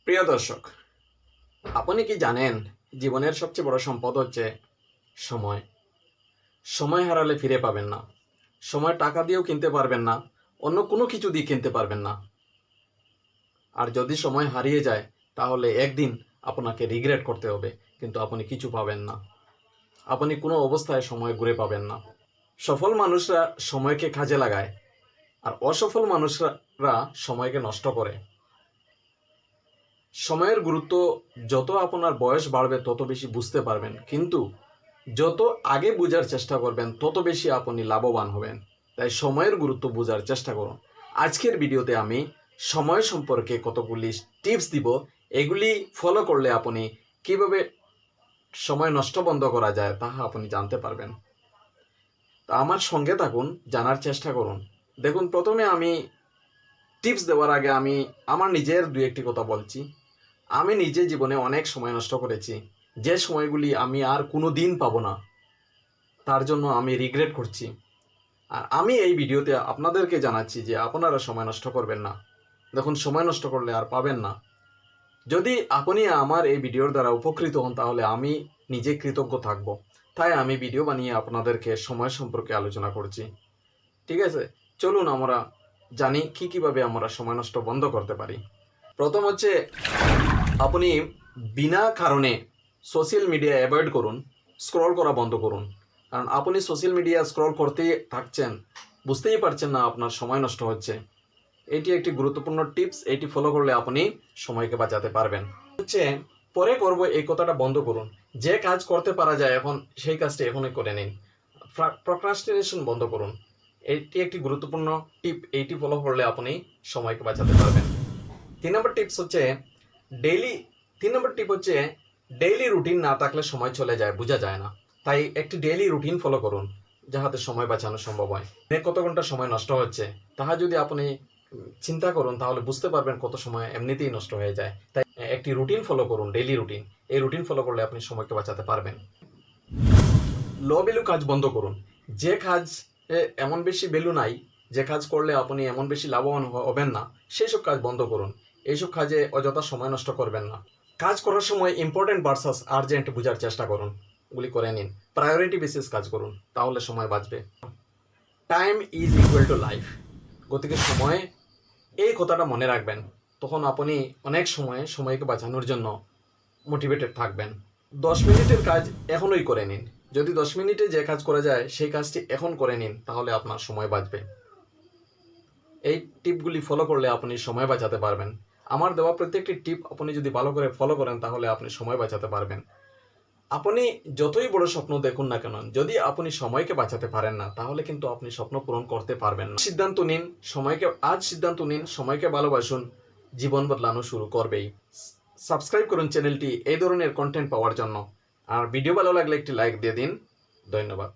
প্রিয় দর্শক, আপনি কি জানেন জীবনের সবচেয়ে বড় সম্পদ হচ্ছে সময়। সময় হারালে ফিরে পাবেন না। সময় টাকা দিয়েও কিনতে পারবেন না, অন্য কোনো কিছু দিয়ে কিনতে পারবেন না। আর যদি সময় হারিয়ে যায় তাহলে একদিন আপনাকে রিগ্রেট করতে হবে, কিন্তু আপনি কিছু পাবেন না। আপনি কোনো অবস্থায় সময় ঘুরে পাবেন না। সফল মানুষরা সময়কে কাজে লাগায়, আর অসফল মানুষরা সময়কে নষ্ট করে। সময়ের গুরুত্ব যত আপনার বয়স বাড়বে তত বেশি বুঝতে পারবেন, কিন্তু যত আগে বোঝার চেষ্টা করবেন তত বেশি আপনি লাভবান হবেন। তাই সময়ের গুরুত্ব বোঝার চেষ্টা করুন। আজকের ভিডিওতে আমি সময় সম্পর্কে কতগুলি টিপস দিব। এগুলি ফলো করলে আপনি কিভাবে সময় নষ্ট বন্ধ করা যায় তাহা আপনি জানতে পারবেন। তা আমার সঙ্গে থাকুন, জানার চেষ্টা করুন। দেখুন, প্রথমে আমি টিপস দেওয়ার আগে আমি আমার নিজের দুই একটি কথা বলছি। আমি নিজে জীবনে অনেক সময় নষ্ট করেছি, যে সময়গুলি আমি আর কোনো দিন পাবো না, তার জন্য আমি রিগ্রেট করছি। আর আমি এই ভিডিওতে আপনাদেরকে জানাচ্ছি যে আপনারা সময় নষ্ট করবেন না। দেখুন, সময় নষ্ট করলে আর পাবেন না। যদি আপনি আমার এই ভিডিওর দ্বারা উপকৃত হন তাহলে আমি নিজে কৃতজ্ঞ থাকব। তাই আমি ভিডিও বানিয়ে আপনাদেরকে সময় সম্পর্কে আলোচনা করছি। ঠিক আছে, চলুন আমরা জানি কিভাবে আমরা সময় নষ্ট বন্ধ করতে পারি। প্রথম হচ্ছে, আপনি বিনা কারণে সোশ্যাল মিডিয়া অ্যাভয়েড করুন, স্ক্রল করা বন্ধ করুন। কারণ আপনি সোশ্যাল মিডিয়া স্ক্রল করতেই থাকছেন, বুঝতেই পারছেন না আপনার সময় নষ্ট হচ্ছে। এটি একটি গুরুত্বপূর্ণ টিপস, এটি ফলো করলে আপনি সময়কে বাঁচাতে পারবেন। হচ্ছে, পরে করব এই কথাটা বন্ধ করুন। যে কাজ করতে পারা যায় এখন, সেই কাজটি এখনই করে নিন। প্রক্রাস্টিনেশন বন্ধ করুন। এটি একটি গুরুত্বপূর্ণ টিপ, এইটি ফলো করলে আপনি সময়কে বাঁচাতে পারবেন। 3 নম্বর টিপ হচ্ছে ডেইলি রুটিন না থাকলে সময় চলে যায়, বোঝা যায় না। তাই একটি ডেইলি রুটিন ফলো করুন, যাহাতে সময় বাঁচানো সম্ভব হয়। কত ঘন্টা সময় নষ্ট হচ্ছে তাহা যদি আপনি চিন্তা করুন তাহলে বুঝতে পারবেন কত সময় এমনিতেই নষ্ট হয়ে যায়। তাই একটি রুটিন ফলো করুন, ডেইলি রুটিন। এই রুটিন ফলো করলে আপনি সময়কে বাঁচাতে পারবেন। লো ভ্যালু কাজ বন্ধ করুন। যে কাজ এমন বেশি ভ্যালু নাই, যে কাজ করলে আপনি এমন বেশি লাভবান হবেন না, সেই সব কাজ বন্ধ করুন। এইসব কাজে অযথা সময় নষ্ট করবেন না। কাজ করার সময় ইম্পর্টেন্ট ভার্সাস আর্জেন্ট বোঝার চেষ্টা করুন, ওগুলি করে নিন। প্রায়োরিটি বেসিস কাজ করুন, তাহলে সময় বাঁচবে। Time is equal to life. গতিকে সময়, এই কথাটা মনে রাখবেন, তখন আপনি অনেক সময়কে বাঁচানোর জন্য মোটিভেটেড থাকবেন। 10 মিনিটের কাজ এখনই করে নিন। যদি 10 মিনিটে যে কাজ করা যায় সেই কাজটি এখন করে নিন, তাহলে আপনার সময় বাঁচবে। এই টিপগুলি ফলো করলে আপনি সময় বাঁচাতে পারবেন। আমার দেওয়া প্রত্যেকটি টিপ আপনি যদি ভালো করে ফলো করেন তাহলে আপনি সময় বাঁচাতে পারবেন। আপনি যতই বড় স্বপ্ন দেখুন না কেন, যদি আপনি সময়কে বাঁচাতে পারেন না তাহলে কিন্তু আপনি স্বপ্ন পূরণ করতে পারবেন না। সিদ্ধান্ত নিন, সিদ্ধান্ত নিন, সময়কে ভালোবাসুন, জীবন বদলানো শুরু করবেই। সাবস্ক্রাইব করুন চ্যানেলটি এই ধরনের কন্টেন্ট পাওয়ার জন্য। আর ভিডিও ভালো লাগলে একটি লাইক দিয়ে দিন। ধন্যবাদ।